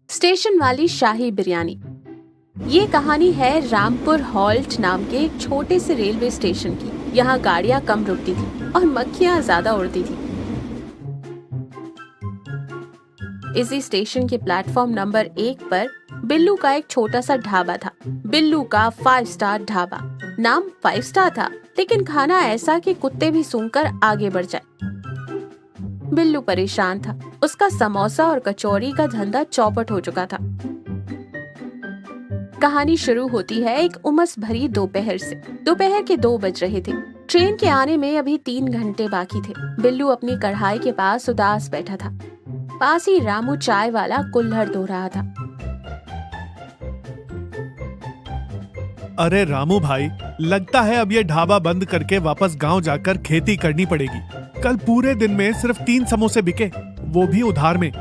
Station वाली शाही बिरयानी। ये कहानी है रामपुर हॉल्ट नाम के एक छोटे से रेलवे स्टेशन की। यहाँ गाड़ियाँ कम रुकती थी और मक्खियाँ ज्यादा उड़ती थी। इसी स्टेशन के प्लेटफॉर्म नंबर 1 पर बिल्लू का एक छोटा सा ढाबा था। बिल्लू का 5 स्टार ढाबा। नाम 5 स्टार था, लेकिन खाना ऐसा कि कुत्ते भी सूंघकर आगे बढ़ जाए। बिल्लू परेशान था। उसका समोसा और कचौरी का धंधा चौपट हो चुका था। कहानी शुरू होती है एक उमस भरी दोपहर से। दोपहर के 2 बज रहे थे। ट्रेन के आने में अभी 3 घंटे बाकी थे। बिल्लू अपनी कढ़ाई के पास उदास बैठा था। पास ही रामू चाय वाला कुल्हड़ धो रहा था। अरे रामू भाई, लगता है अब ये ढाबा बंद करके वापस गांव जाकर खेती करनी पड़ेगी। कल पूरे दिन में सिर्फ 3 समोसे बिके, वो भी उधार में।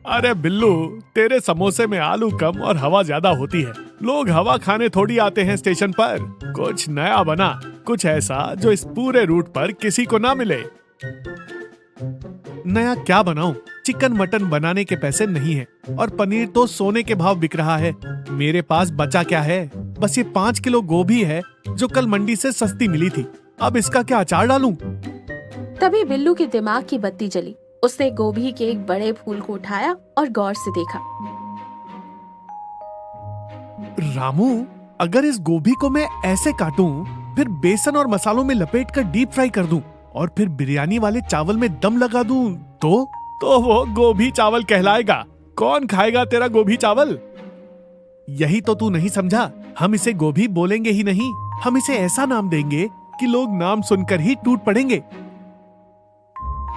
अरे बिल्लू, तेरे समोसे में आलू कम और हवा ज्यादा होती है। लोग हवा खाने थोड़ी आते हैं स्टेशन पर। कुछ नया बना, कुछ ऐसा जो इस पूरे रूट पर किसी को ना मिले। नया क्या बनाऊं? चिकन मटन बनाने के पैसे नहीं है और पनीर तो सोने के भाव बिक रहा है। मेरे पास बचा क्या है? बस ये 5 किलो गोभी है जो कल मंडी से सस्ती मिली थी। अब इसका क्या अचार डालूं? तभी बिल्लू के दिमाग की बत्ती जली। उसने गोभी के एक बड़े फूल को उठाया और गौर से देखा। रामू, अगर इस गोभी को मैं ऐसे काटूं, फिर बेसन और मसालों में लपेटकर डीप फ्राई कर दूं और फिर बिरयानी वाले चावल में दम लगा दूं, तो वो गोभी चावल कहलाएगा। कौन खाएगा तेरा गोभी चावल? यही तो तू नहीं समझा। हम इसे गोभी बोलेंगे ही नहीं, हम इसे ऐसा नाम देंगे कि लोग नाम सुनकर ही टूट पड़ेंगे।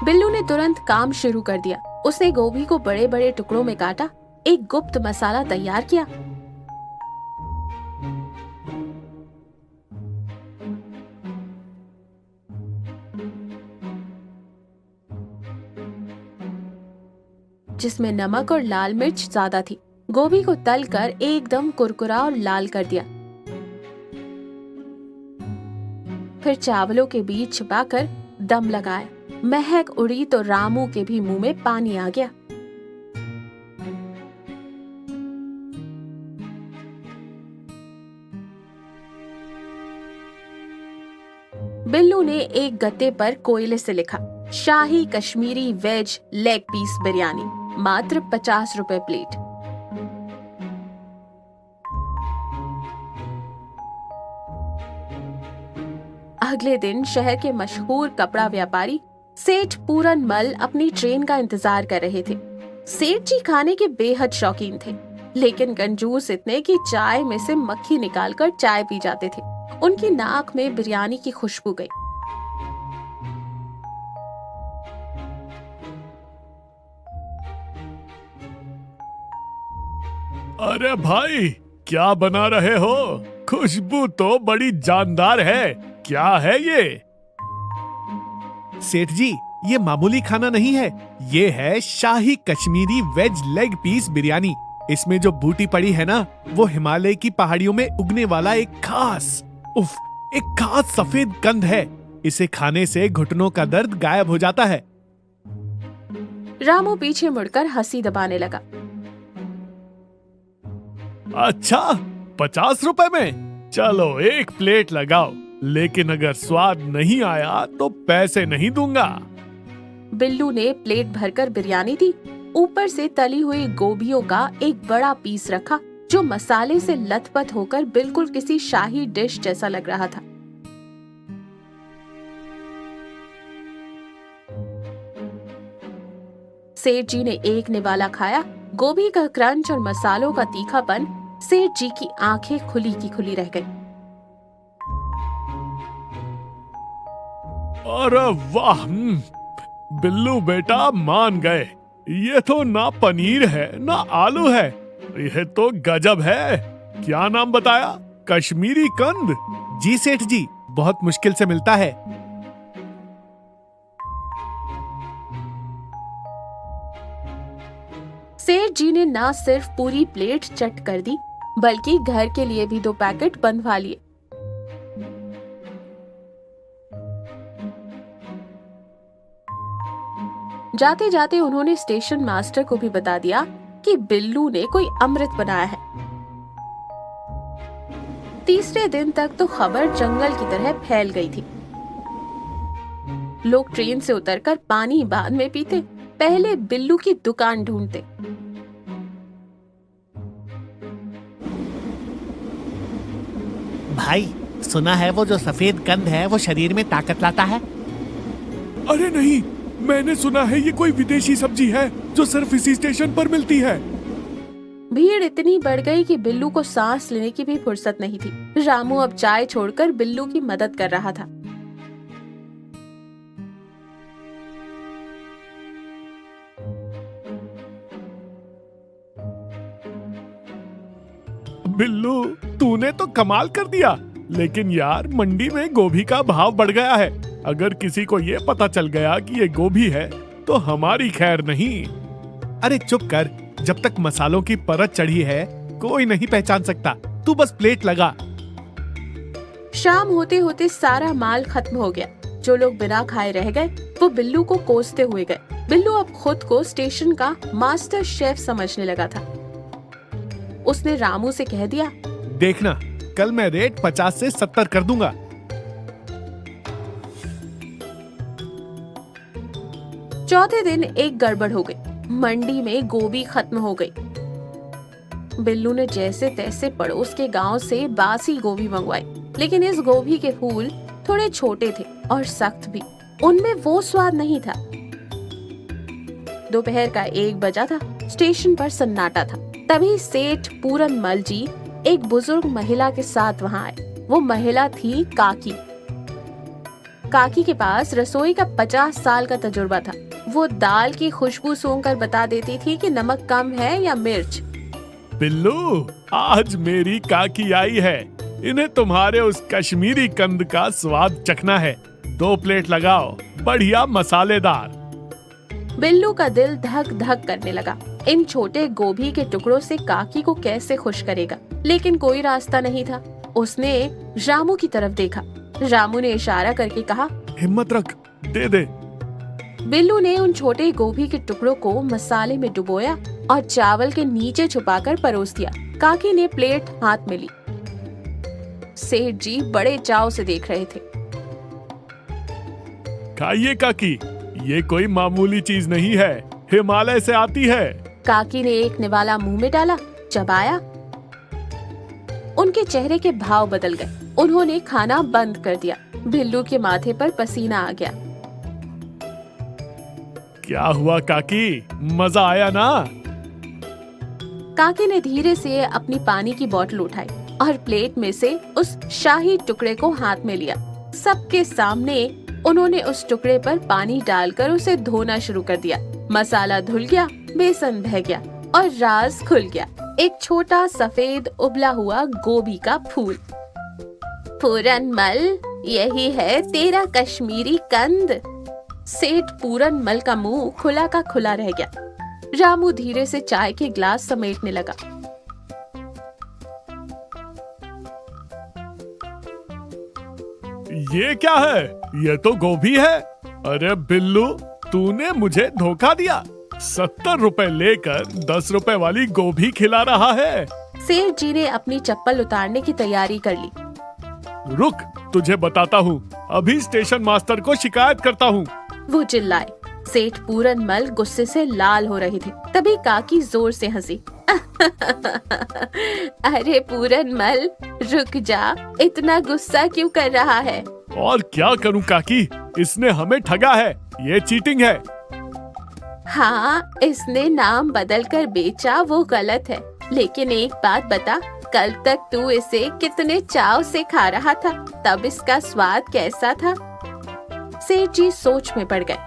बिल्लू ने तुरंत काम शुरू कर दिया। उसने गोभी को बड़े बड़े टुकड़ों में काटा, एक गुप्त मसाला तैयार किया। जिसमें नमक और लाल मिर्च ज्यादा थी। गोभी को तलकर एकदम कुरकुरा और लाल कर दिया। फिर चावलों के बीच छिपाकर दम लगाया। महक उड़ी तो रामू के भी मुंह में पानी आ गया। बिल्लू ने एक गत्ते पर कोयले से लिखा, शाही Kashmiri veg leg piece biryani, मात्र 50 रुपए प्लेट। अगले दिन शहर के मशहूर कपड़ा व्यापारी सेठ पूरन मल अपनी ट्रेन का इंतजार कर रहे थे। सेठ जी खाने के बेहद शौकीन थे, लेकिन कंजूस इतने कि चाय में से मक्खी निकालकर चाय पी जाते थे। उनकी नाक में बिरयानी की खुशबू गई। अरे भाई, क्या बना रहे हो? खुशबू तो बड़ी जानदार है। क्या है ये? सेठ जी, ये मामूली खाना नहीं है। ये है शाही Kashmiri veg leg piece biryani. इसमें जो बूटी पड़ी है ना, वो हिमालय की पहाड़ियों में उगने वाला एक खास सफेद कंद है। इसे खाने से घुटनों का दर्द गायब हो जाता है। रामू पीछे मुड़कर हंसी दबाने लगा। अच्छा, 50 रुपए में? चलो एक प्लेट लगाओ, लेकिन अगर स्वाद नहीं आया तो पैसे नहीं दूंगा। बिल्लू ने प्लेट भरकर बिरयानी दी। ऊपर से तली हुई गोभियों का एक बड़ा पीस रखा, जो मसाले से लथपथ होकर बिल्कुल किसी शाही डिश जैसा लग रहा था। सेठ जी ने एक निवाला खाया। गोभी का क्रंच और मसालों का तीखापन, सेठ जी की आंखें खुली की खुली रह गईं। अरे वाह, बिल्लू बेटा मान गए। ये तो ना पनीर है ना आलू है, यह तो गजब है। क्या नाम बताया? कश्मीरी कंद? जी सेठ जी, बहुत मुश्किल से मिलता है। सेठ जी ने ना सिर्फ पूरी प्लेट चट कर दी, बल्कि घर के लिए भी 2 पैकेट बनवा लिए। जाते जाते उन्होंने स्टेशन मास्टर को भी बता दिया कि बिल्लू ने कोई अमृत बनाया है। तीसरे दिन तक तो खबर जंगल की तरह फैल गई थी। लोग ट्रेन से उतरकर पानी बाद में पीते, पहले बिल्लू की दुकान ढूंढते। भाई, सुना है वो जो सफेद कंद है वो शरीर में ताकत लाता है। अरे नहीं, मैंने सुना है ये कोई विदेशी सब्जी है जो सिर्फ इसी स्टेशन पर मिलती है। भीड़ इतनी बढ़ गई कि बिल्लू को सांस लेने की भी फुर्सत नहीं थी। रामू अब चाय छोड़कर बिल्लू की मदद कर रहा था। बिल्लू, तूने तो कमाल कर दिया। लेकिन यार, मंडी में गोभी का भाव बढ़ गया है। अगर किसी को ये पता चल गया कि ये गोभी है तो हमारी खैर नहीं। अरे चुप कर, जब तक मसालों की परत चढ़ी है कोई नहीं पहचान सकता। तू बस प्लेट लगा। शाम होते होते सारा माल खत्म हो गया। जो लोग बिना खाए रह गए वो बिल्लू को कोसते हुए गए। बिल्लू अब खुद को स्टेशन का मास्टर शेफ समझने लगा था। उसने रामू से कह दिया, देखना, कल मैं रेट 50 से 70 कर दूंगा। चौथे दिन एक गड़बड़ हो गई। मंडी में गोभी खत्म हो गई। बिल्लू ने जैसे तैसे पड़ोस के गांव से बासी गोभी मंगवाई, लेकिन इस गोभी के फूल थोड़े छोटे थे और सख्त भी। उनमें वो स्वाद नहीं था। दोपहर का 1 बजा था। स्टेशन पर सन्नाटा था। तभी सेठ पूरन मल जी एक बुजुर्ग महिला के साथ वहां आए। वो महिला थी काकी। काकी के पास रसोई का 50 साल का तजुर्बा था। वो दाल की खुशबू सूंघकर बता देती थी कि नमक कम है या मिर्च। बिल्लू, आज मेरी काकी आई है। इन्हें तुम्हारे उस कश्मीरी कंद का स्वाद चखना है। 2 प्लेट लगाओ, बढ़िया मसालेदार। बिल्लू का दिल धक धक करने लगा। इन छोटे गोभी के टुकड़ों से काकी को कैसे खुश करेगा, लेकिन कोई रास्ता नहीं था। उसने रामू की तरफ देखा। रामू ने इशारा करके कहा, हिम्मत रख, दे दे। बिल्लू ने उन छोटे गोभी के टुकड़ों को मसाले में डुबोया और चावल के नीचे छुपाकर परोस दिया। काकी ने प्लेट हाथ में ली। सेठ जी बड़े चाव से देख रहे थे। खाइए काकी, ये कोई मामूली चीज नहीं है, हिमालय से आती है। काकी ने एक निवाला मुंह में डाला, चबाया। उनके चेहरे के भाव बदल गए। उन्होंने खाना बंद कर दिया। बिल्लू के माथे पर पसीना आ गया। क्या हुआ काकी, मजा आया ना? काकी ने धीरे से अपनी पानी की बोतल उठाई और प्लेट में से उस शाही टुकड़े को हाथ में लिया। सबके सामने उन्होंने उस टुकड़े पर पानी डालकर उसे धोना शुरू कर दिया। मसाला धुल गया, बेसन बह गया और राज खुल गया। एक छोटा सफेद उबला हुआ गोभी का फूल। पूरनमल, यही है तेरा कश्मीरी कंद। सेठ पूरनमल का मुंह खुला का खुला रह गया। रामू धीरे से चाय के ग्लास समेटने लगा। ये क्या है? ये तो गोभी है। अरे बिल्लू, तूने मुझे धोखा दिया। 70 रुपए लेकर 10 रुपए वाली गोभी खिला रहा है। सेठ जी ने अपनी चप्पल उतारने की तैयारी कर ली। रुक, तुझे बताता हूँ। अभी स्टेशन मास्टर को शिकायत करता हूँ। वो चिल्लाए। सेठ पूरनमल गुस्से से लाल हो रहे थे। तभी काकी जोर से हंसी। अरे पूरनमल, रुक जा, इतना गुस्सा क्यों कर रहा है? और क्या करूं काकी, इसने हमें ठगा है। ये चीटिंग है। हाँ, इसने नाम बदलकर बेचा वो गलत है, लेकिन एक बात बता, कल तक तू इसे कितने चाव से खा रहा था, तब इसका स्वाद कैसा था? सेठ जी सोच में पड़ गए।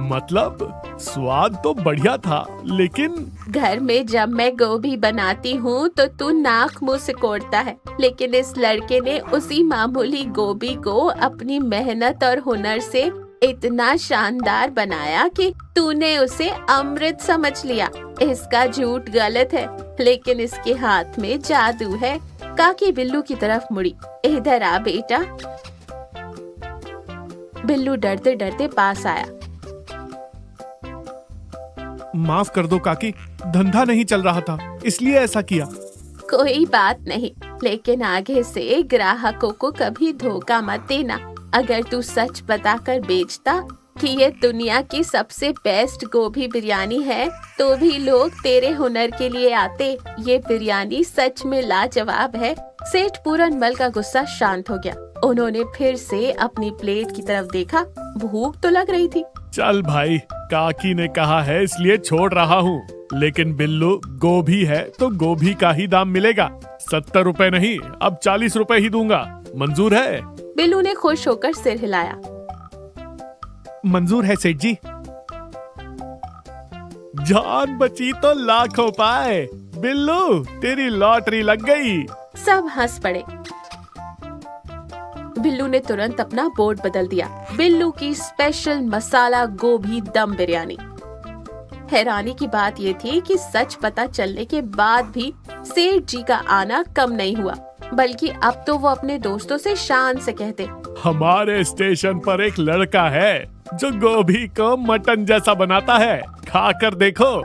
मतलब स्वाद तो बढ़िया था, लेकिन घर में जब मैं गोभी बनाती हूँ तो तू नाक मुंह सिकोड़ता है, लेकिन इस लड़के ने उसी मामूली गोभी को अपनी मेहनत और हुनर से इतना शानदार बनाया कि तूने उसे अमृत समझ लिया। इसका झूठ गलत है, लेकिन इसके हाथ में जादू है। काकी बिल्लू की तरफ मुड़ी। इधर आ बेटा। बिल्लू डरते डरते पास आया। माफ कर दो काकी, धंधा नहीं चल रहा था इसलिए ऐसा किया। कोई बात नहीं, लेकिन आगे से ग्राहकों को कभी धोखा मत देना। अगर तू सच बताकर बेचता कि ये दुनिया की सबसे बेस्ट गोभी बिरयानी है, तो भी लोग तेरे हुनर के लिए आते। ये बिरयानी सच में लाजवाब है। सेठ पूरनमल का गुस्सा शांत हो गया। उन्होंने फिर से अपनी प्लेट की तरफ देखा। भूख तो लग रही थी। चल भाई, काकी ने कहा है इसलिए छोड़ रहा हूँ, लेकिन बिल्लू गोभी है तो गोभी का ही दाम मिलेगा। 70 रुपए नहीं, अब 40 रुपए ही दूंगा। मंजूर है? बिल्लू ने खुश होकर सिर हिलाया। मंजूर है सेठ जी। जान बची तो लाखों पाए। बिल्लू, तेरी लॉटरी लग गई। सब हंस पड़े। बिल्लू ने तुरंत अपना बोर्ड बदल दिया। बिल्लू की स्पेशल मसाला गोभी दम बिरयानी। हैरानी की बात ये थी कि सच पता चलने के बाद भी सेठ जी का आना कम नहीं हुआ, बल्कि अब तो वो अपने दोस्तों से शान से कहते, हमारे स्टेशन पर एक लड़का है जो गोभी को मटन जैसा बनाता है, खाकर देखो।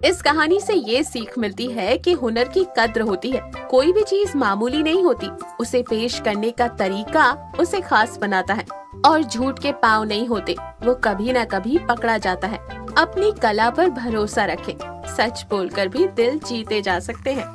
इस कहानी से ये सीख मिलती है कि हुनर की कद्र होती है। कोई भी चीज मामूली नहीं होती, उसे पेश करने का तरीका उसे खास बनाता है। और झूठ के पाँव नहीं होते, वो कभी न कभी पकड़ा जाता है। अपनी कला पर भरोसा रखें, सच बोलकर भी दिल जीते जा सकते हैं।